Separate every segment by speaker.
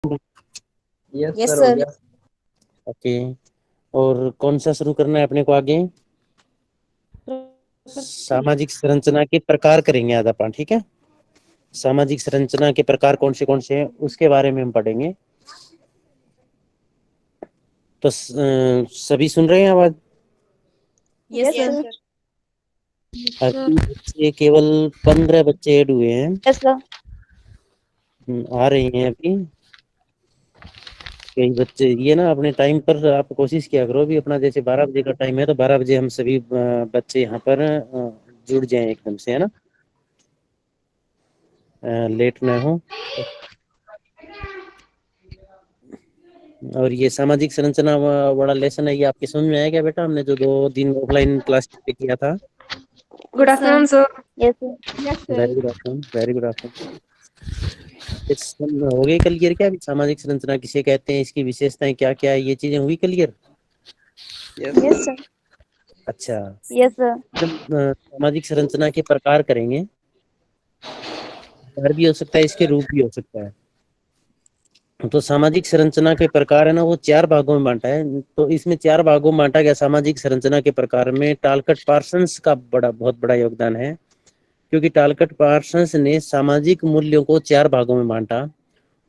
Speaker 1: Yes
Speaker 2: yes
Speaker 1: sir, हो
Speaker 2: sir.
Speaker 1: गया।
Speaker 3: Okay. और कौन सा शुरू करना है अपने को आगे? सामाजिक संरचना के प्रकार करेंगे आज अपन, ठीक है। सामाजिक संरचना के प्रकार कौन से हैं उसके बारे में हम पढ़ेंगे। तो सभी सुन रहे हैं आवाज?
Speaker 2: Yes sir.
Speaker 3: अभी बच्चे केवल 15 बच्चे ऐड हुए हैं।
Speaker 2: Yes sir.
Speaker 3: आ रही हैं अभी कई बच्चे। ये ना अपने टाइम पर आप कोशिश किया करो। अभी अपना जैसे 12 बजे का टाइम है तो 12 बजे हम सभी बच्चे यहाँ पर जुड़ जाएं एकदम से, है ना। लेट ना हो। और ये सामाजिक संरचना बड़ा लेसन है, ये आपके समझ में आया क्या बेटा? हमने जो 2 दिन ऑफलाइन क्लास पे किया था।
Speaker 2: Good afternoon sir. Yes sir. Yes
Speaker 3: very
Speaker 2: sir.
Speaker 3: Good afternoon, very good afternoon. हो गई क्लियर क्या अभी सामाजिक संरचना किसे कहते हैं, इसकी विशेषताएं क्या क्या है, ये चीजें हुई क्लियर?
Speaker 2: Yes sir.
Speaker 3: अच्छा।
Speaker 2: Yes sir.
Speaker 3: जब सामाजिक संरचना के प्रकार करेंगे, प्रकार भी हो सकता है, इसके रूप भी हो सकता है। तो सामाजिक संरचना के प्रकार है ना, वो 4 भागों में बांटा है। तो इसमें 4 भागों में बांटा गया सामाजिक संरचना के प्रकार में। टालकट पार्सन्स का बहुत बड़ा योगदान है, क्योंकि टालकट पार्सन्स ने सामाजिक मूल्यों को 4 भागों में बांटा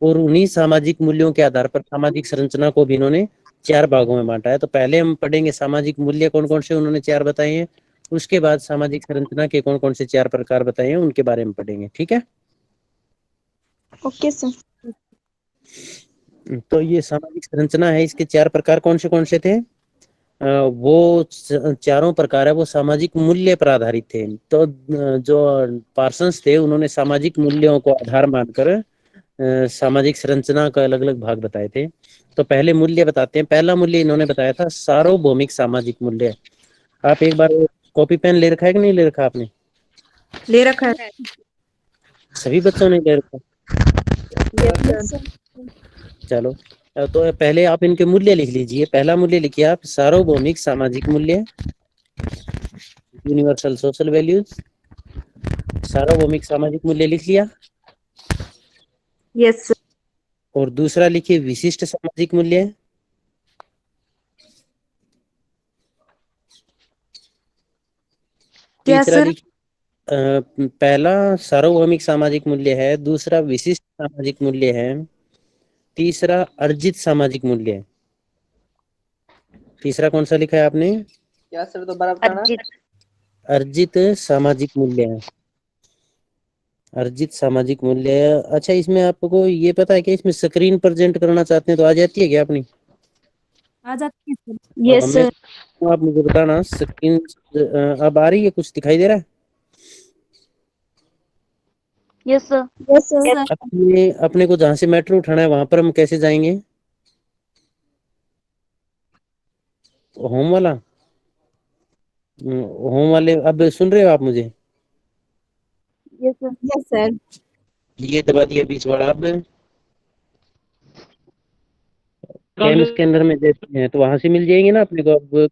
Speaker 3: और उन्हीं सामाजिक मूल्यों के आधार पर सामाजिक संरचना को भी इन्होंने 4 भागों में बांटा है। तो पहले हम पढ़ेंगे सामाजिक मूल्य कौन कौन से उन्होंने 4 बताए हैं, उसके बाद सामाजिक संरचना के कौन कौन से 4 प्रकार बताए हैं उनके बारे में पढ़ेंगे, ठीक है।
Speaker 2: Okay sir.
Speaker 3: तो ये सामाजिक संरचना है, इसके 4 प्रकार कौन से थे? वो चारों प्रकार है वो सामाजिक मूल्य पर आधारित थे। तो जो पार्सन्स थे उन्होंने सामाजिक मूल्यों को आधार मानकर सामाजिक संरचना का अलग अलग भाग बताए थे। तो पहले मूल्य बताते हैं। पहला मूल्य इन्होंने बताया था सार्वभौमिक सामाजिक मूल्य। आप एक बार कॉपी पेन ले रखा है कि नहीं ले रखा आपने?
Speaker 2: ले रखा है।
Speaker 3: सभी बच्चों ने ले रखा?
Speaker 2: Yes sir.
Speaker 3: चलो, तो पहले आप इनके मूल्य लिख लीजिए। पहला मूल्य लिखिए आप, सार्वभौमिक सामाजिक मूल्य, यूनिवर्सल सोशल वैल्यूज। सार्वभौमिक सामाजिक मूल्य लिख लिया।
Speaker 2: Yes sir.
Speaker 3: और दूसरा लिखिए विशिष्ट सामाजिक मूल्य।
Speaker 2: क्या
Speaker 3: तीसरा
Speaker 2: सर?
Speaker 3: लिखिए पहला सार्वभौमिक सामाजिक मूल्य है, दूसरा विशिष्ट सामाजिक मूल्य है, तीसरा अर्जित सामाजिक मूल्य है। तीसरा कौन सा लिखा है आपने?
Speaker 1: क्या सर, दोबारा बताना।
Speaker 3: अर्जित सामाजिक मूल्य है। अर्जित सामाजिक मूल्य। अच्छा, इसमें आपको ये पता है कि इसमें स्क्रीन प्रेजेंट करना चाहते हैं तो आ जाती है क्या अपनी?
Speaker 2: आ जाती है सर। यस
Speaker 3: मैं
Speaker 2: सर।
Speaker 3: आप मुझे बताना स्क्रीन अब आ रही है, कुछ दिखाई दे रहा है?
Speaker 2: Yes sir. Yes sir.
Speaker 3: अपने को जहाँ से मेट्रो उठाना है वहां पर हम कैसे जाएंगे? होम वाला। होम वाले, अब सुन रहे हो आप मुझे?
Speaker 2: Yes sir. Yes sir.
Speaker 3: ये दबा दिया बीच वाला। अब कैम स्कैनर में देते हैं तो वहां से मिल जाएंगे ना अपने को। अब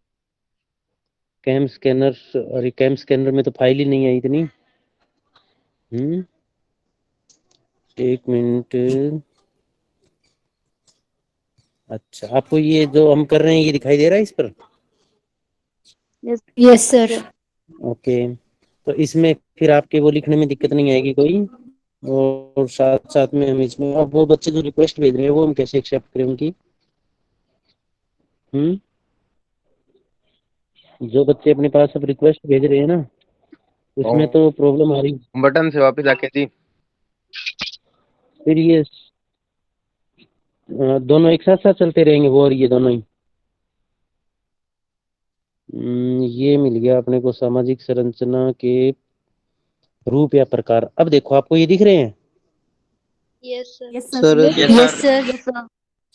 Speaker 3: कैम स्कैनर, अरे कैम स्कैनर में तो फाइल ही नहीं है इतनी। एक मिनट। अच्छा, आपको ये जो हम कर रहे हैं ये दिखाई दे रहा है इस पर?
Speaker 2: Yes yes sir.
Speaker 3: ओके। तो इसमें फिर आपके वो लिखने में दिक्कत नहीं आएगी कोई। और साथ साथ में हम इसमें अब वो बच्चे जो रिक्वेस्ट भेज रहे हैं वो हम कैसे एक्सेप्ट करें उनकी? हम्म जो बच्चे अपने पास अब रिक्वेस्ट भेज रहे हैं ना, उसमें तो प्रॉब्लम आ रही।
Speaker 1: बटन से वापस आके जी।
Speaker 3: फिर ये दोनों एक साथ साथ चलते रहेंगे, वो और ये दोनों ही। ये मिल गया अपने को सामाजिक संरचना के रूप या प्रकार। अब देखो आपको ये दिख रहे हैं
Speaker 2: yes sir. Yes
Speaker 1: sir
Speaker 2: sir. Yes sir. Yes sir.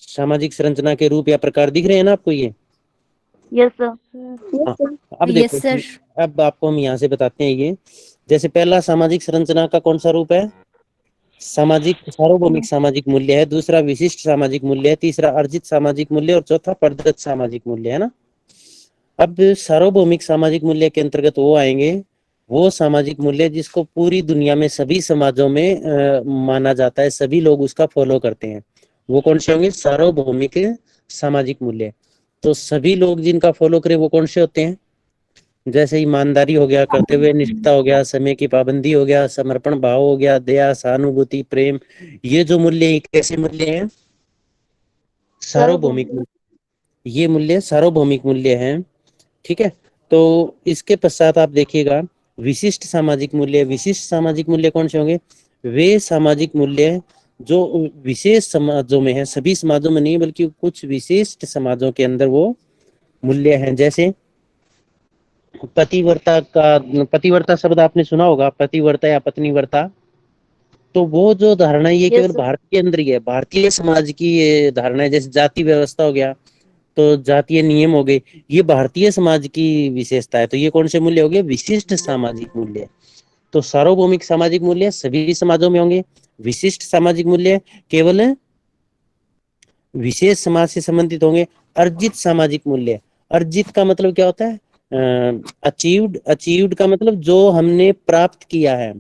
Speaker 3: सामाजिक संरचना के रूप या प्रकार दिख रहे हैं ना आपको ये?
Speaker 2: Yes sir.
Speaker 3: हाँ। अब देखो,
Speaker 2: यस सर।
Speaker 3: अब आपको हम यहाँ से बताते हैं ये। जैसे पहला सामाजिक संरचना का कौन सा रूप है? सामाजिक सार्वभौमिक सामाजिक मूल्य है, दूसरा विशिष्ट सामाजिक मूल्य है, तीसरा अर्जित सामाजिक मूल्य और चौथा प्रदत्त सामाजिक मूल्य है ना। अब सार्वभौमिक सामाजिक मूल्य के अंतर्गत वो आएंगे वो सामाजिक मूल्य जिसको पूरी दुनिया में सभी समाजों में माना जाता है, सभी लोग उसका फॉलो करते हैं। वो कौन से होंगे? सार्वभौमिक सामाजिक मूल्य। तो सभी लोग जिनका फॉलो करें वो कौन से होते हैं? जैसे ईमानदारी हो गया, कर्तव्य निष्ठा हो गया, समय की पाबंदी हो गया, समर्पण भाव हो गया, दया, सहानुभूति, प्रेम, ये जो मूल्य हैं, कैसे मूल्य हैं? सार्वभौमिक मूल्य। ये मूल्य सार्वभौमिक मूल्य हैं। ठीक है। तो इसके पश्चात आप देखिएगा विशिष्ट सामाजिक मूल्य। विशिष्ट सामाजिक मूल्य कौन से होंगे? वे सामाजिक मूल्य जो विशेष समाजों में है, सभी समाजों में नहीं बल्कि कुछ विशिष्ट समाजों के अंदर वो मूल्य हैं। जैसे पतिव्रता का, पतिव्रता शब्द आपने सुना होगा, पतिव्रता या पत्नीव्रता। तो वो जो धारणा है ये
Speaker 2: Yes,
Speaker 3: केवल
Speaker 2: sir.
Speaker 3: भारत के अंदर ही है, भारतीय समाज की ये धारणा है। जैसे जाति व्यवस्था हो गया, तो जातीय नियम हो गए, ये भारतीय समाज की विशेषता है। तो ये कौन से मूल्य हो गए? विशिष्ट सामाजिक मूल्य। तो सार्वभौमिक सामाजिक मूल्य सभी समाजों में होंगे। विशिष्ट सामाजिक मूल्य केवल विशेष समाज से संबंधित होंगे। अर्जित सामाजिक मूल्य, अर्जित का मतलब क्या होता है? अचीव्ड। अचीव्ड का मतलब जो हमने प्राप्त किया है।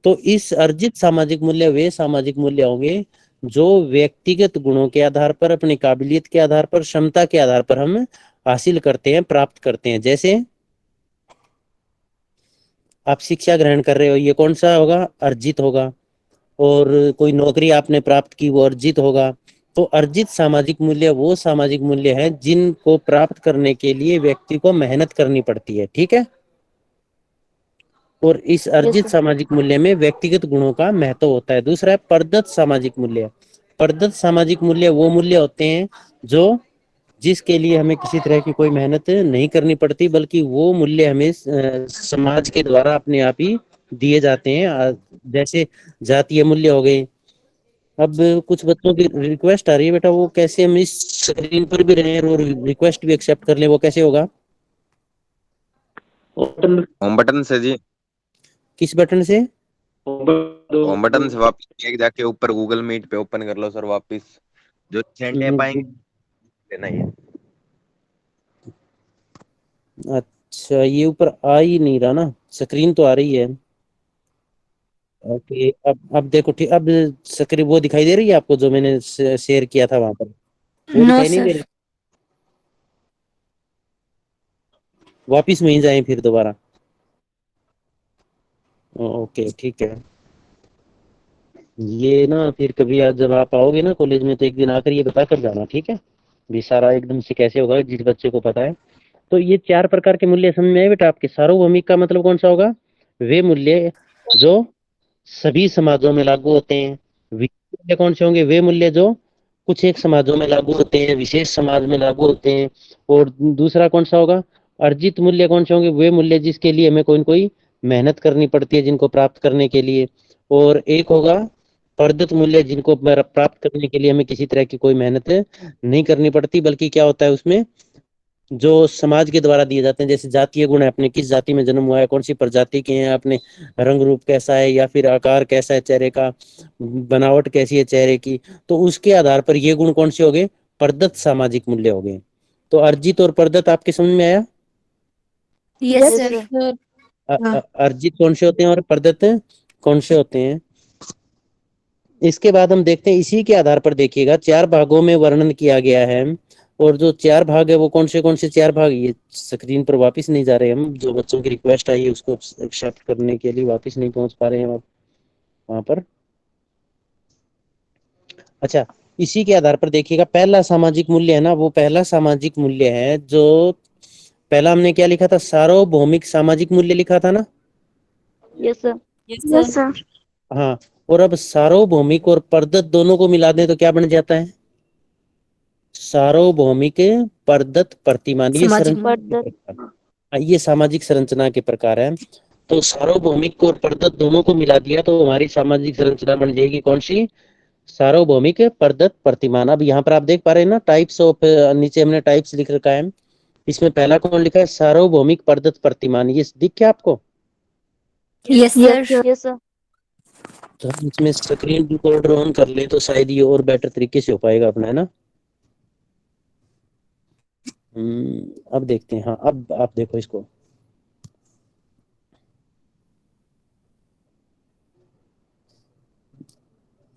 Speaker 3: तो इस अर्जित सामाजिक मूल्य वे सामाजिक मूल्य होंगे जो व्यक्तिगत गुणों के आधार पर, अपनी काबिलियत के आधार पर, क्षमता के आधार पर हम हासिल करते हैं, प्राप्त करते हैं। जैसे आप शिक्षा ग्रहण कर रहे हो, ये कौन सा होगा? अर्जित होगा। और कोई नौकरी आपने प्राप्त की, वो अर्जित होगा। तो अर्जित सामाजिक मूल्य वो सामाजिक मूल्य है जिनको प्राप्त करने के लिए व्यक्ति को मेहनत करनी पड़ती है। ठीक है। और इस
Speaker 2: Yes,
Speaker 3: अर्जित
Speaker 2: sir.
Speaker 3: सामाजिक मूल्य में व्यक्तिगत गुणों का महत्व होता है। दूसरा है प्रदत्त सामाजिक मूल्य। प्रदत्त सामाजिक मूल्य वो मूल्य होते हैं जो जिसके लिए हमें किसी तरह की कोई मेहनत नहीं करनी पड़ती, बल्कि वो मूल्य हमें समाज के द्वारा अपने आप ही दिए जाते हैं। जैसे जातीय मूल्य हो गए। अब कुछ बच्चों की रिक्वेस्ट आ रही है बेटा, वो कैसे हम इस स्क्रीन पर भी रहे और रिक्वेस्ट भी एक्सेप्ट कर लें, वो कैसे होगा?
Speaker 4: होम बटन से जी।
Speaker 3: किस बटन से?
Speaker 4: होम बटन से वापस एक जाके ऊपर गूगल मीट पे ओपन कर लो सर वापस। जो सेंट ऐप आएंगे लेना ये।
Speaker 3: अच्छा, ये ऊपर आ ही नहीं रहा ना, स्क्रीन तो आ रही है। ओके, अब देखो ठीक। अब स्क्रीन वो दिखाई दे रही है आपको जो मैंने शेयर किया था वहां पर? वो
Speaker 2: No,
Speaker 3: दिखाई नहीं
Speaker 2: sir.
Speaker 3: दे रही? वापिस वहीं जाए फिर दोबारा। ओके ठीक है। ये ना फिर कभी आज जब आप आओगे ना कॉलेज में, तो एक दिन आकर ये बता कर जाना, ठीक है? भी सारा एकदम से कैसे होगा जिस बच्चे को पता है। तो ये चार प्रकार के मूल्य समझ में आए बेटा आपके? सार्वभौमिक का मतलब कौन सा होगा? वे मूल्य जो सभी समाजों में लागू होते हैं। विशिष्ट मूल्य कौन से होंगे? वे मूल्य जो कुछ एक समाजों में लागू होते हैं, विशेष समाज में लागू होते हैं। और दूसरा कौन सा होगा? अर्जित मूल्य कौन से होंगे? वे मूल्य जिसके लिए हमें कोई न कोई मेहनत करनी पड़ती है, जिनको प्राप्त करने के लिए। और एक होगा प्रदत्त मूल्य, जिनको प्राप्त करने के लिए हमें किसी तरह की कोई मेहनत नहीं करनी पड़ती, बल्कि क्या होता है उसमें, जो समाज के द्वारा दिए जाते हैं। जैसे जातीय गुण है, अपने किस जाति में जन्म हुआ है, कौन सी प्रजाति के हैं, अपने रंग रूप कैसा है, या फिर आकार कैसा है चेहरे का, बनावट कैसी है चेहरे की। तो उसके आधार पर ये गुण कौन से हो गए? प्रदत्त सामाजिक मूल्य हो गए। तो अर्जित और प्रदत्त आपके समझ में आया?
Speaker 2: Yes, sir.
Speaker 3: अर्जित कौन से होते हैं और प्रदत्त कौन से होते हैं? इसके बाद हम देखते हैं, इसी के आधार पर देखिएगा चार भागों में वर्णन किया गया है। और जो चार भाग है वो कौन से चार भाग, ये स्क्रीन पर वापस नहीं जा रहे हम। जो बच्चों की रिक्वेस्ट आई है उसको एक्सेप्ट करने के लिए वापस नहीं पहुंच पा रहे हैं वहां पर। अच्छा, इसी के आधार पर देखिएगा पहला सामाजिक मूल्य है ना, वो पहला सामाजिक मूल्य है जो पहला हमने क्या लिखा था? सार्वभौमिक सामाजिक मूल्य लिखा था ना?
Speaker 2: Yes, sir.
Speaker 5: Yes, sir.
Speaker 3: हाँ। और अब सार्वभौमिक और प्रदत्त दोनों को मिला दें तो क्या बन जाता है? सार्वभौमिक प्रदत्त प्रतिमान। ये
Speaker 2: सामाजिक
Speaker 3: संरचना के
Speaker 2: प्रदत्त।
Speaker 3: प्रकार, ये सामाजिक संरचना के प्रकार है। तो सार्वभौमिक और प्रदत्त दोनों को मिला दिया तो हमारी सामाजिक संरचना बन जाएगी कौन सी? सार्वभौमिक प्रदत्त प्रतिमान। अब यहाँ पर आप देख पा रहे हैं ना टाइप्स ऑफ, नीचे हमने टाइप्स लिख रखा है। इसमें पहला कौन लिखा है? सार्वभौमिक प्रदत्त प्रतिमान। ये दिख क्या आपको?
Speaker 2: Yes, sir. Yes, sir.
Speaker 3: तो हम इसमें स्क्रीन रिकॉर्डर ऑन कर ले तो शायद ये और बेटर तरीके से हो पाएगा अपना, है ना? अब देखते हैं। हाँ, अब आप देखो इसको।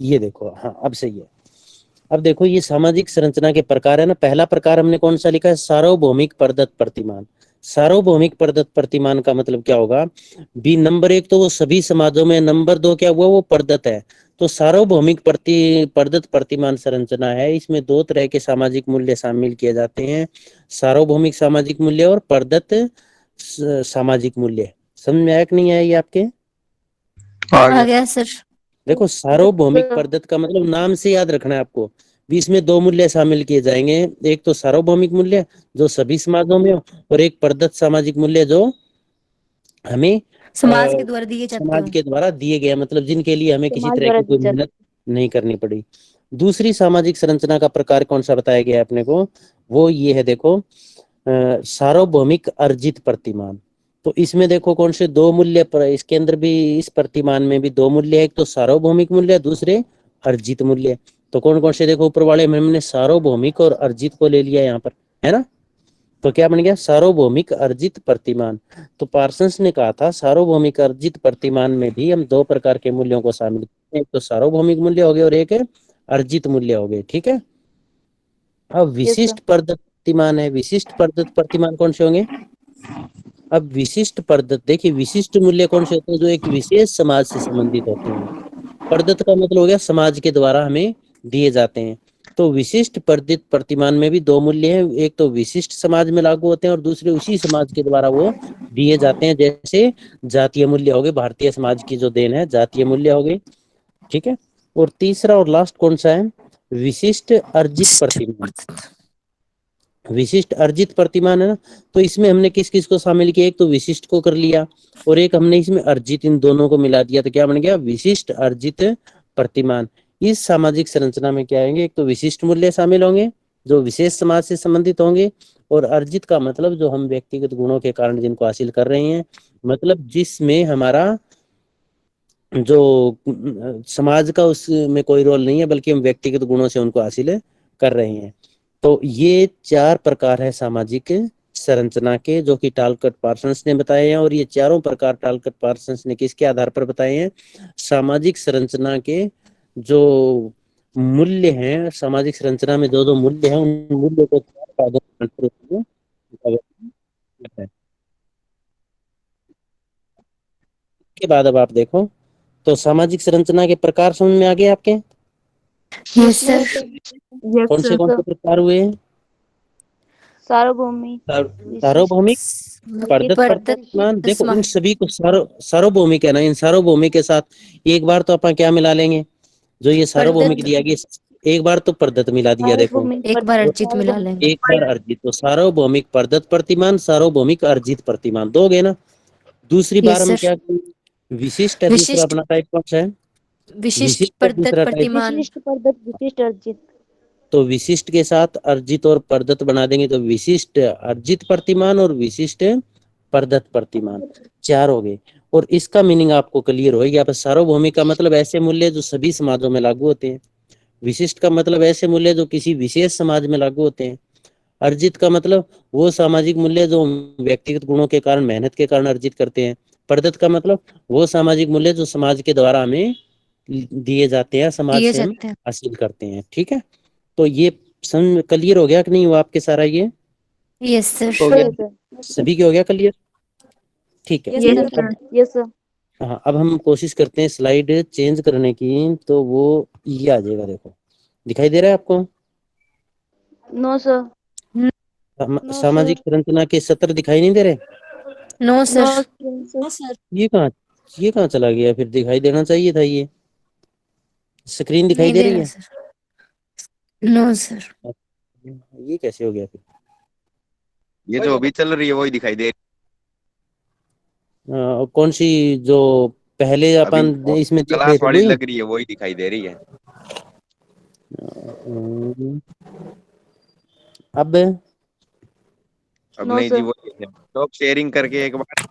Speaker 3: ये देखो, हाँ अब सही है। अब देखो ये सामाजिक संरचना के प्रकार है ना, पहला प्रकार हमने कौन सा लिखा है, सार्वभौमिक प्रदत्त प्रतिमान। सार्वभौमिक प्रदत्त प्रतिमान का मतलब क्या होगा, बी नंबर एक तो वो सभी समाजों में, नंबर दो क्या हुआ, वो प्रदत्त है। तो सार्वभौमिक प्रदत्त प्रतिमान संरचना है, इसमें दो तरह के सामाजिक मूल्य शामिल किए जाते हैं, सार्वभौमिक सामाजिक मूल्य और प्रदत्त सामाजिक मूल्य। समझ में आया कि नहीं आया ये आपके?
Speaker 2: आ गया सर।
Speaker 3: देखो सार्वभौमिक प्रदत्त का मतलब नाम से याद रखना है आपको, बीच में दो मूल्य शामिल किए जाएंगे, एक तो सार्वभौमिक मूल्य जो सभी समाजों में हो, और एक प्रदत्त सामाजिक मूल्य जो हमें
Speaker 2: समाज के द्वारा दिए जाते
Speaker 3: समाज
Speaker 2: हो।
Speaker 3: के द्वारा दिए गए, मतलब जिनके लिए हमें किसी
Speaker 2: समाज
Speaker 3: तरह
Speaker 2: द्वारा
Speaker 3: की कोई
Speaker 2: दिए जाते
Speaker 3: मेहनत नहीं करनी पड़ी। दूसरी सामाजिक संरचना का प्रकार कौन सा बताया गया है अपने को, वो ये है देखो, सार्वभौमिक अर्जित प्रतिमान। तो इसमें देखो कौन से दो मूल्य पर, इसके अंदर भी इस प्रतिमान में भी दो मूल्य है, एक तो सार्वभौमिक मूल्य, दूसरे अर्जित मूल्य। तो कौन कौन से देखो, ऊपर वाले में हमने सार्वभौमिक और अर्जित को ले लिया यहाँ पर, है ना। तो क्या बन गया, सार्वभौमिक अर्जित प्रतिमान। तो पार्सन्स ने कहा था सार्वभौमिक अर्जित प्रतिमान में भी हम दो प्रकार के मूल्यों को शामिल करते हैं, एक तो सार्वभौमिक मूल्य हो गए और एक है अर्जित मूल्य हो गए, ठीक है। अब विशिष्ट प्रदत्त प्रतिमान है, विशिष्ट प्रदत्त प्रतिमान कौन से होंगे, अब विशिष्ट प्रदत्त देखिए, विशिष्ट मूल्य कौन से होते हैं, जो एक विशेष समाज से संबंधित होते हैं। प्रदत्त का मतलब हो गया समाज के द्वारा हमें दिए जाते हैं। तो विशिष्ट प्रदत्त प्रतिमान में भी दो मूल्य हैं, एक तो विशिष्ट समाज में लागू होते हैं और दूसरे उसी समाज के द्वारा वो दिए जाते हैं, जैसे जातीय मूल्य हो गए, भारतीय समाज की जो देन है जातीय मूल्य हो गए, ठीक है। और तीसरा और लास्ट कौन सा है, विशिष्ट अर्जित प्रतिमान। विशिष्ट अर्जित प्रतिमान है ना, तो इसमें हमने किस किस को शामिल किया, एक तो विशिष्ट को कर लिया और एक हमने इसमें अर्जित, इन दोनों को मिला दिया, तो क्या बन गया, विशिष्ट अर्जित प्रतिमान। इस सामाजिक संरचना में क्या आएंगे, एक तो विशिष्ट मूल्य शामिल होंगे जो विशेष समाज से संबंधित होंगे, और अर्जित का मतलब जो हम व्यक्तिगत गुणों के कारण जिनको हासिल कर रहे हैं, मतलब जिसमें हमारा जो समाज का उसमें कोई रोल नहीं है, बल्कि हम व्यक्तिगत गुणों से उनको हासिल कर रहे हैं। तो ये चार प्रकार है सामाजिक संरचना के, जो कि टालकट पार्सन्स ने बताए हैं, और ये चारों प्रकार टालकट पार्सन्स ने किसके आधार पर बताए हैं, सामाजिक संरचना के जो मूल्य हैं, सामाजिक संरचना में जो जो मूल्य हैं, उन मूल्य को चार भागों में बांटकर है। के बाद अब आप देखो, तो सामाजिक संरचना के प्रकार समझ में आ गए आपके,
Speaker 2: यस सर।
Speaker 3: कौन से प्रकार हुए हैं,
Speaker 2: सार्वभौमिक,
Speaker 3: सार्वभौमिक, प्रदत्त प्रतिमान। देखो इन सभी को सार्वभौमिक है ना, इन सार्वभौमिक के साथ एक बार तो अपन क्या मिला लेंगे, जो ये सार्वभौमिक दिया गया, एक बार तो प्रदत्त मिला दिया, देखो
Speaker 2: एक बार अर्जित मिला लेंगे।
Speaker 3: एक बार अर्जित, तो सार्वभौमिक प्रदत्त प्रतिमान, सार्वभौमिक अर्जित प्रतिमान दो गए ना। दूसरी बार हम क्या, विशिष्ट है दूसरा अपना टाइप कौन सा है,
Speaker 2: विशिष्ट
Speaker 3: है
Speaker 2: प्रदत्त
Speaker 3: दूसरा टाइप,
Speaker 2: प्रतिमान।
Speaker 5: विशिष्ट अर्जित।
Speaker 3: तो विशिष्ट के साथ अर्जित और प्रदत्त बना देंगे, तो विशिष्ट अर्जित प्रतिमान और विशिष्ट प्रदत्त प्रतिमान चार हो गए। और इसका मीनिंग आपको क्लियर होगा, यहाँ पर सार्वभौमिक का मतलब ऐसे मूल्य जो सभी समाजों में लागू होते हैं, विशिष्ट का मतलब ऐसे मूल्य जो किसी विशेष समाज में लागू होते हैं, अर्जित का मतलब वो सामाजिक मूल्य जो व्यक्तिगत गुणों के कारण, मेहनत के कारण अर्जित करते हैं, प्रदत्त का मतलब वो सामाजिक मूल्य जो समाज के द्वारा हमें दिए जाते हैं, समाज से हम हासिल करते हैं, ठीक है। तो ये समझ क्लियर हो गया कि नहीं, वो आपके सारा ये
Speaker 2: यस सर।
Speaker 3: हो गया, सभी के हो गया क्लियर, ठीक है।
Speaker 5: Yes sir.
Speaker 3: हाँ अब हम कोशिश करते हैं स्लाइड चेंज करने की, तो वो ये आ जाएगा, देखो दिखाई दे रहा है आपको,
Speaker 5: नो सर।
Speaker 3: सामाजिक संरचना के सत्र दिखाई नहीं दे रहे,
Speaker 2: नो सर।
Speaker 3: ये कहाँ चला गया, फिर दिखाई देना चाहिए था, ये स्क्रीन दिखाई
Speaker 2: नहीं
Speaker 3: दे
Speaker 2: दे
Speaker 3: रही
Speaker 2: रहा
Speaker 3: है,
Speaker 2: सर। No sir.
Speaker 3: ये कैसे हो गया फिर,
Speaker 4: ये जो अभी चल रही है वही दिखाई दे
Speaker 3: कौन सी जो पहले
Speaker 4: अभी
Speaker 3: अपन इसमें देख रहे
Speaker 4: क्लास
Speaker 3: थे
Speaker 4: वाली
Speaker 3: वही,
Speaker 4: लग रही है वही दिखाई दे रही है।
Speaker 3: अब
Speaker 4: अब
Speaker 5: No,
Speaker 4: नहीं
Speaker 5: sir.
Speaker 4: जी वही है, तो शेयरिंग करके एक बार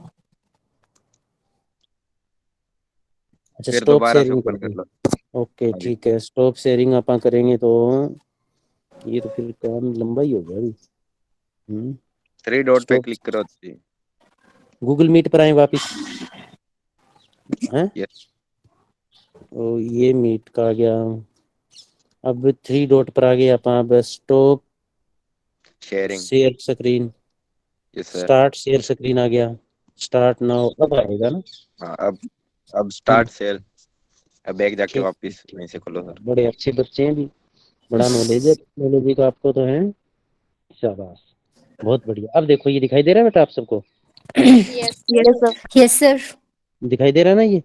Speaker 3: अच्छा
Speaker 4: फिर
Speaker 3: स्टॉप
Speaker 4: दोबारा से
Speaker 3: शेयरिंग
Speaker 4: ओपन कर
Speaker 3: करके,
Speaker 4: लो।
Speaker 3: ओके
Speaker 4: हाँ जी,
Speaker 3: ठीक है, स्टॉप शेयरिंग अपन करेंगे तो ये तो फिर काम लंबा ही हो गया अभी।
Speaker 4: थ्री डॉट पे
Speaker 3: स्टॉप,
Speaker 4: क्लिक करो जी।
Speaker 3: गूगल मीट पर आए वापिस, हैं
Speaker 4: यस
Speaker 3: ओ ये मीट का आ गया, अब 3 डॉट पर आ गए अपन। अब stop
Speaker 4: sharing.
Speaker 3: Share screen,
Speaker 4: yes sir.
Speaker 3: Start share screen आ गया, स्टार्ट नाउ अब आएगा ना।
Speaker 4: हाँ अब स्टार्ट शेयर। अब बैग जाके
Speaker 3: ठीक,
Speaker 4: वापस वहीं से खोलो सर।
Speaker 3: बड़े अच्छे बच्चे हैं भी, बड़ा नॉलेज है टेक्नोलॉजी का आपको तो है। शाबाश, बहुत बढ़िया। अब देखो ये दिखाई दे रहा है बेटा आप सबको,
Speaker 5: यस सर।
Speaker 2: Yes sir.
Speaker 3: दिखाई दे रहा है ना ये।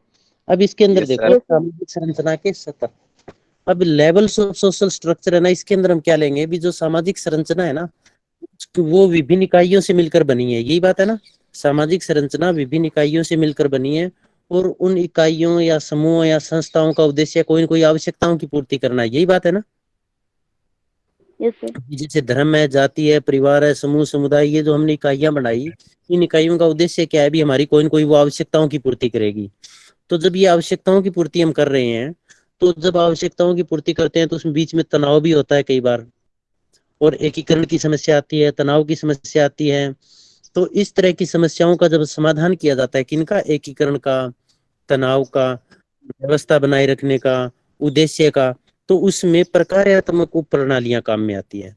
Speaker 3: अब इसके अंदर
Speaker 4: यस
Speaker 3: देखो
Speaker 4: सर।
Speaker 5: Yes sir.
Speaker 3: सामाजिक संरचना के स्तर। अब लेवल्स ऑफ सोशल स्ट्रक्चर है ना, इसके अंदर हम क्या लेंगे, भी जो सामाजिक संरचना है ना वो विभिन्न इकाइयों से मिलकर बनी है, यही बात है ना। सामाजिक संरचना विभिन्न इकाइयों से मिलकर बनी है और उन इकाइयों या समूह या संस्थाओं का उद्देश्य कोई न कोई आवश्यकताओं की पूर्ति करना है, यही बात है ना।
Speaker 5: Yes sir.
Speaker 3: जैसे धर्म है, जाति है, परिवार है, समूह समुदाय, ये जो हमने इकाइयां बनाई, इन इकाइयों का उद्देश्य क्या है, भी हमारी कोई न कोई वो आवश्यकताओं की पूर्ति करेगी। तो जब ये आवश्यकताओं की पूर्ति हम कर रहे हैं, तो जब आवश्यकताओं की पूर्ति करते हैं तो उसमें बीच में तनाव भी होता है कई बार, और एकीकरण की समस्या आती है, तनाव की समस्या आती है। तो इस तरह की समस्याओं का जब समाधान किया जाता है, किनका, एकीकरण का, तनाव का, व्यवस्था बनाए रखने का, उद्देश्य का, तो उसमें प्रकार्यात्मक उप प्रणालियां काम में आती है।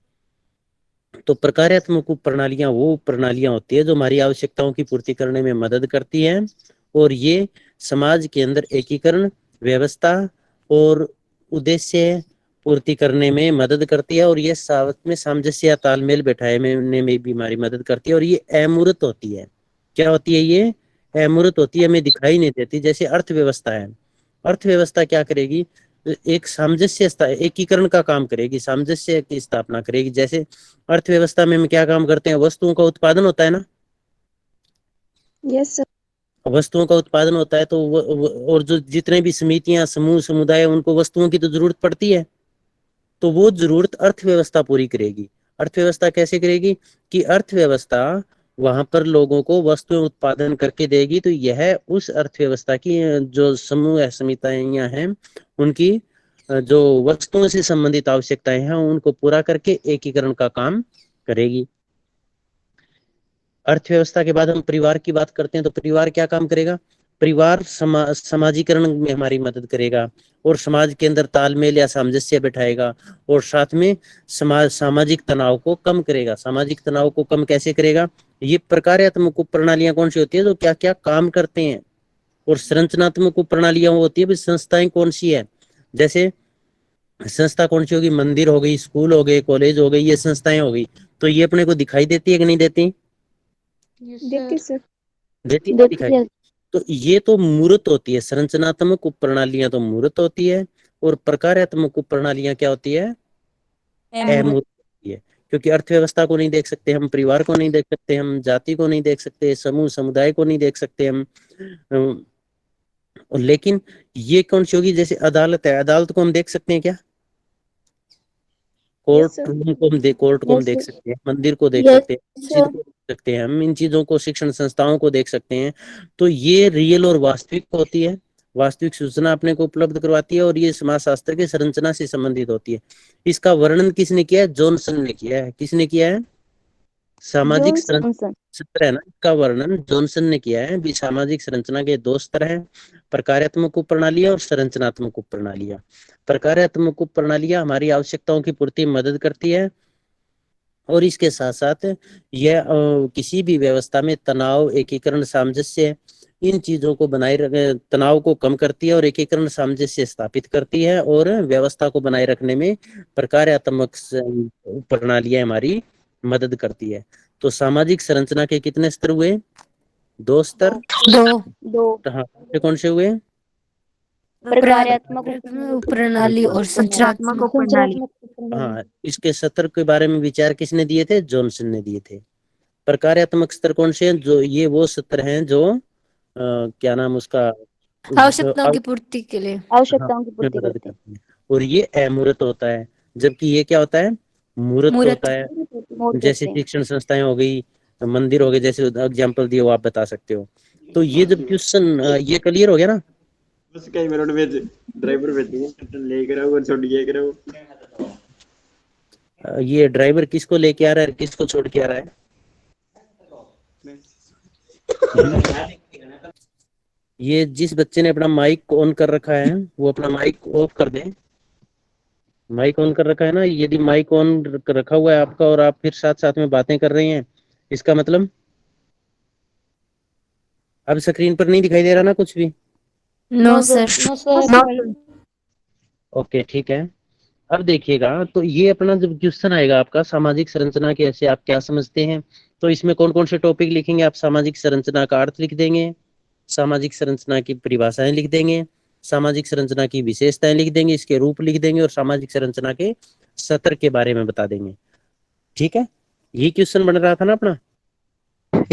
Speaker 3: तो प्रकार्यात्मक उप प्रणालियां वो उप प्रणालियां होती है जो हमारी आवश्यकताओं की पूर्ति करने में मदद करती हैं, और ये समाज के अंदर एकीकरण, व्यवस्था और उद्देश्य पूर्ति करने में मदद करती है, और ये साथ में सामंजस्य या तालमेल बैठाने में भी हमारी मदद करती है। और ये अमूर्त होती है। क्या होती है ये? अमूर्त होती है, हमें दिखाई नहीं देती। जैसे अर्थव्यवस्था है, अर्थव्यवस्था क्या करेगी, एक सामंजस्य एकीकरण का काम करेगी, सामंजस्य की स्थापना करेगी। जैसे अर्थव्यवस्था में हम क्या काम करते हैं, वस्तुओं का उत्पादन होता है ना।
Speaker 5: Yes sir.
Speaker 3: वस्तुओं का उत्पादन होता है तो और जो जितने भी समितियां, समूह, समुदाय, उनको वस्तुओं की तो जरूरत पड़ती है, तो वो जरूरत अर्थव्यवस्था पूरी करेगी। अर्थव्यवस्था कैसे करेगी, कि अर्थव्यवस्था वहां पर लोगों को वस्तुएं उत्पादन करके देगी, तो यह उस अर्थव्यवस्था की जो समूह है, समितियां हैं, उनकी जो वस्तुओं से संबंधित आवश्यकताएं हैं उनको पूरा करके एकीकरण का काम करेगी। अर्थव्यवस्था के बाद हम परिवार की बात करते हैं, तो परिवार क्या काम करेगा, परिवार समाजीकरण में हमारी मदद करेगा, और समाज के अंदर तालमेल या सामंजस्य बैठाएगा, और साथ में सामाजिक तनाव को कम करेगा। सामाजिक तनाव को कम कैसे करेगा, ये प्रकार्यात्मक उप प्रणालियां कौन सी होती है, जो क्या क्या काम करते हैं। और संरचनात्मक उप प्रणालियां वो होती है, संस्थाएं कौन सी है। जैसे संस्था कौन सी होगी, मंदिर हो गई, स्कूल हो गए, कॉलेज हो गई, ये संस्थाएं हो गई। तो ये अपने को दिखाई देती है कि नहीं देती,
Speaker 5: देखते सर।
Speaker 3: देती है ना दिखाई। तो ये तो मूर्त होती है, संरचनात्मक उप प्रणालियां तो मूर्त होती है, और प्रकार्यात्मक उप प्रणालियां क्या होती है, अमूर्त होती है। क्योंकि अर्थव्यवस्था को नहीं देख सकते हम, परिवार को नहीं देख सकते हम, जाति को नहीं देख सकते, समूह समुदाय को नहीं देख सकते हम। और लेकिन ये कौन सी होगी, जैसे अदालत है, अदालत को हम देख सकते हैं क्या, कोर्ट रूम को हम कोर्ट को हम देख सकते हैं, मंदिर को देख सकते हैं, मस्जिद को देख सकते हैं हम, इन चीजों को, शिक्षण संस्थाओं को देख सकते हैं। तो ये रियल और वास्तविक होती है, वास्तविक सूचना अपने को उपलब्ध करवाती है, और ये समाजशास्त्र की संरचना से संबंधित होती है। इसका वर्णन किसने किया है, जॉनसन ने किया है। किसने किया है, सामाजिक सत्र है ना, इसका वर्णन जॉनसन ने किया है। भी सामाजिक संरचना के दो स्तर हैं, प्रकार्यात्मक उप प्रणालियां और संरचनात्मक उप प्रणालियां। प्रकार्यात्मक उप प्रणालियां हमारी आवश्यकताओं की पूर्ति में मदद करती है, और इसके साथ साथ यह किसी भी व्यवस्था में तनाव, एकीकरण, सामंजस्य, इन चीजों को बनाए रखे, तनाव को कम करती है और एकीकरण, सामंजस्य स्थापित करती है, और व्यवस्था को बनाए रखने में प्रकार्यात्मक प्रणालियां हमारी मदद करती है। तो सामाजिक संरचना के कितने स्तर हुए, 2 स्तर।
Speaker 5: दो।
Speaker 3: हाँ, कौन से हुए,
Speaker 5: प्रकार्यात्मक
Speaker 2: प्रणाली और संरचनात्मक
Speaker 3: हाँ, इसके स्तर के बारे में विचार किसने दिए थे, जॉनसन ने दिए थे। प्रकार्यात्मक स्तर कौन से हैं, जो ये वो स्तर हैं जो क्या नाम उसका,
Speaker 2: आवश्यकताओं की पूर्ति के लिए,
Speaker 5: आवश्यकताओं की पूर्ति
Speaker 3: मदद
Speaker 5: करते हैं।
Speaker 3: करते हैं। और ये अमूर्त होता है, जबकि ये क्या होता है, मूर्त
Speaker 2: मूर्त।
Speaker 3: होता है। जैसे शिक्षण संस्थाएं हो गई, मंदिर हो गए, जैसे एग्जांपल दिए वो आप बता सकते हो। तो ये जब क्वेश्चन ये क्लियर हो गया ना,
Speaker 6: बस कई मिनट में ड्राइवर भेजेंगे लेकर आओ और छोड़ दिया करो।
Speaker 3: ये ड्राइवर किसको लेके आ रहा है, किसको छोड़ के आ रहा है, ये जिस बच्चे ने अपना माइक ऑन कर रखा है वो अपना माइक ऑफ कर दे। माइक ऑन कर रखा है ना? यदि माइक ऑन रखा हुआ है आपका और आप फिर साथ साथ में बातें कर रहे हैं, इसका मतलब अब स्क्रीन पर नहीं दिखाई दे रहा ना कुछ भी?
Speaker 2: No sir.
Speaker 5: No sir.
Speaker 3: Okay ठीक है। अब देखिएगा, तो ये अपना जब क्वेश्चन आएगा आपका सामाजिक संरचना के ऐसे आप क्या समझते हैं, तो इसमें कौन कौन से टॉपिक लिखेंगे आप? सामाजिक संरचना का अर्थ लिख देंगे, सामाजिक संरचना की परिभाषाएं लिख देंगे, सामाजिक संरचना की विशेषताएं लिख देंगे, इसके रूप लिख देंगे और सामाजिक संरचना के सत्र के बारे में बता देंगे। ठीक है, ये क्वेश्चन बन रहा था ना अपना।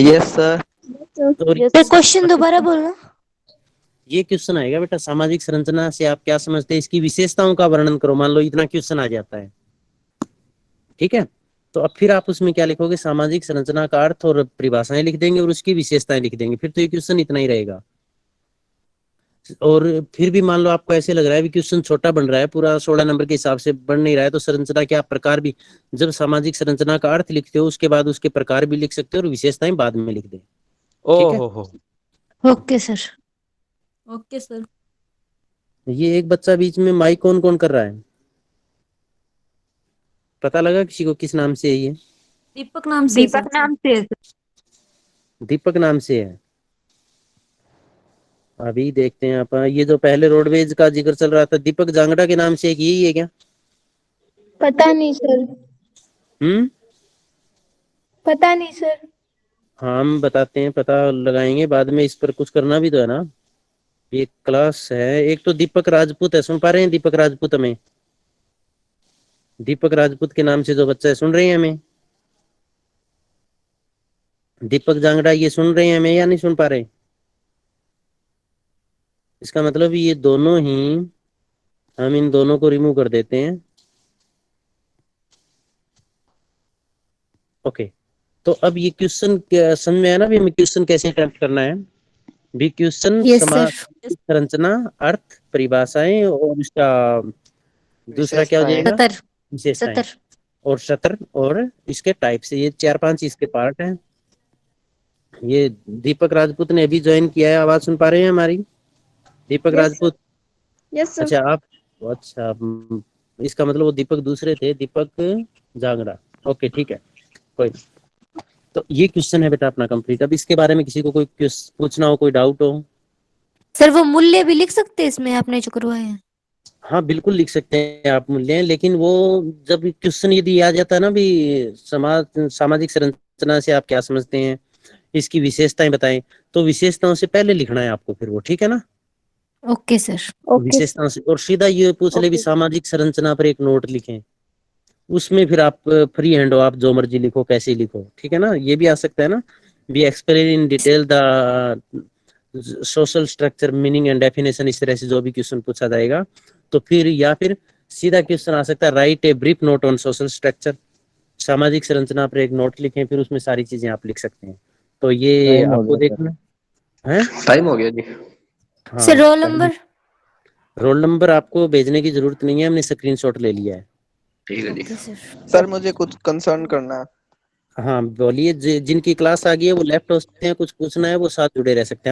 Speaker 1: Yes sir.
Speaker 3: तो
Speaker 5: Yes,
Speaker 2: क्वेश्चन दोबारा बोलना।
Speaker 3: ये क्वेश्चन आएगा बेटा, सामाजिक संरचना से आप क्या समझते हैं, इसकी विशेषताओं का वर्णन करो। मान लो इतना क्वेश्चन आ जाता है, ठीक है, तो अब फिर आप उसमें क्या लिखोगे? सामाजिक संरचना का अर्थ और परिभाषाएं लिख देंगे और उसकी विशेषताएं लिख देंगे। फिर तो ये क्वेश्चन इतना ही रहेगा। और फिर भी मान लो आपको ऐसे लग रहा है भी क्वेश्चन छोटा बन रहा है, पूरा 16 नंबर के हिसाब से बन नहीं रहा है, तो संरचना के आप प्रकार भी, जब सामाजिक संरचना का अर्थ लिखते हो उसके बाद उसके प्रकार भी लिख सकते हो और विशेषताएं बाद में लिख दें। ठीक है,
Speaker 2: ओके सर। Okay sir.
Speaker 3: ये एक बच्चा बीच में माइक ऑन कौन कर रहा है? पता लगा किसी को किस नाम से है ये?
Speaker 2: दीपक नाम से।
Speaker 5: दीपक नाम से है सर।
Speaker 3: दीपक नाम से है। अभी देखते हैं आप, ये जो पहले रोडवेज का जिक्र चल रहा था, दीपक जांगड़ा के नाम से एक यही है क्या?
Speaker 5: पता नहीं सर।
Speaker 7: पता नहीं सर।
Speaker 3: हाँ हम बताते हैं, पता लगाएंगे बाद में, इस पर कुछ करना भी तो है ना। ये क्लास है। एक तो दीपक राजपूत है, सुन पा रहे हैं? दीपक राजपूत हमें, दीपक राजपूत के नाम से जो बच्चा है, सुन रहे हैं हमें? दीपक जांगड़ा ये सुन रहे हैं हमें या नहीं सुन पा रहे? इसका मतलब ये दोनों ही, हम इन दोनों को रिमूव कर देते हैं। ओके, तो अब ये क्वेश्चन समझ में आया ना भी हमें क्वेश्चन कैसे अटेम्प्ट करना है? भी क्वेश्चन
Speaker 2: यस
Speaker 3: समाज
Speaker 2: सर।
Speaker 3: संरचना, अर्थ, परिभाषाएं और इसका दूसरा क्या हो जाएगा?
Speaker 2: सतर।
Speaker 3: विशेषताएं
Speaker 2: सतर।
Speaker 3: और सत्र और इसके टाइप से, ये 4-5 इसके पार्ट हैं। ये दीपक राजपूत ने अभी ज्वाइन किया है, आवाज सुन पा रहे हैं हमारी? दीपक राजपूत,
Speaker 5: यस सर।
Speaker 3: अच्छा आप, अच्छा इसका मतलब वो दीपक दूसरे थे, दीपक जांगड़ा। ओके ठीक है, कोई नहीं। तो ये क्वेश्चन है बेटा अपना कंप्लीट। अब इसके बारे में किसी को कोई पूछना हो, कोई डाउट हो?
Speaker 2: सर वो मूल्य भी लिख सकते हैं इसमें आपने जो करवाया है?
Speaker 3: हाँ बिल्कुल लिख सकते हैं आप मूल्य, लेकिन वो जब क्वेश्चन यदि आ जाता है ना भी सामाजिक संरचना से आप क्या समझते हैं, इसकी विशेषताएं बताएं, तो विशेषताओं से पहले लिखना है आपको फिर वो, ठीक है ना?
Speaker 2: Okay sir.
Speaker 3: विशेषताओं से, और सीधा ये पूछ ले भी सामाजिक संरचना पर एक नोट लिखें, उसमें फिर आप फ्री हैंड हो, आप जो मर्जी लिखो, कैसे लिखो, ठीक है ना? ये भी आ सकता है ना, B explain in detail the social structure, meaning and definition, इस तरह से जो भी क्वेश्चन पूछा जाएगा। तो फिर या फिर सीधा क्वेश्चन आ सकता है, right a brief note on social structure, सामाजिक संरचना पर एक नोट लिखें, फिर उसमें सारी चीजें आप लिख सकते हैं। तो ये आपको देखना है।
Speaker 1: टाइम हो गया जी।
Speaker 3: हाँ,
Speaker 2: sir roll number?
Speaker 3: Roll number आपको भेजने की जरूरत नहीं है, हमने स्क्रीनशॉट ले लिया है।
Speaker 1: ठीक है जी।
Speaker 2: Okay sir.
Speaker 1: सर मुझे कुछ कंसर्न करना है।
Speaker 3: हाँ बोलिए, जिनकी क्लास आ गई है वो लेफ्ट हो सकते हैं, कुछ पूछना है वो साथ जुड़े रह सकते हैं।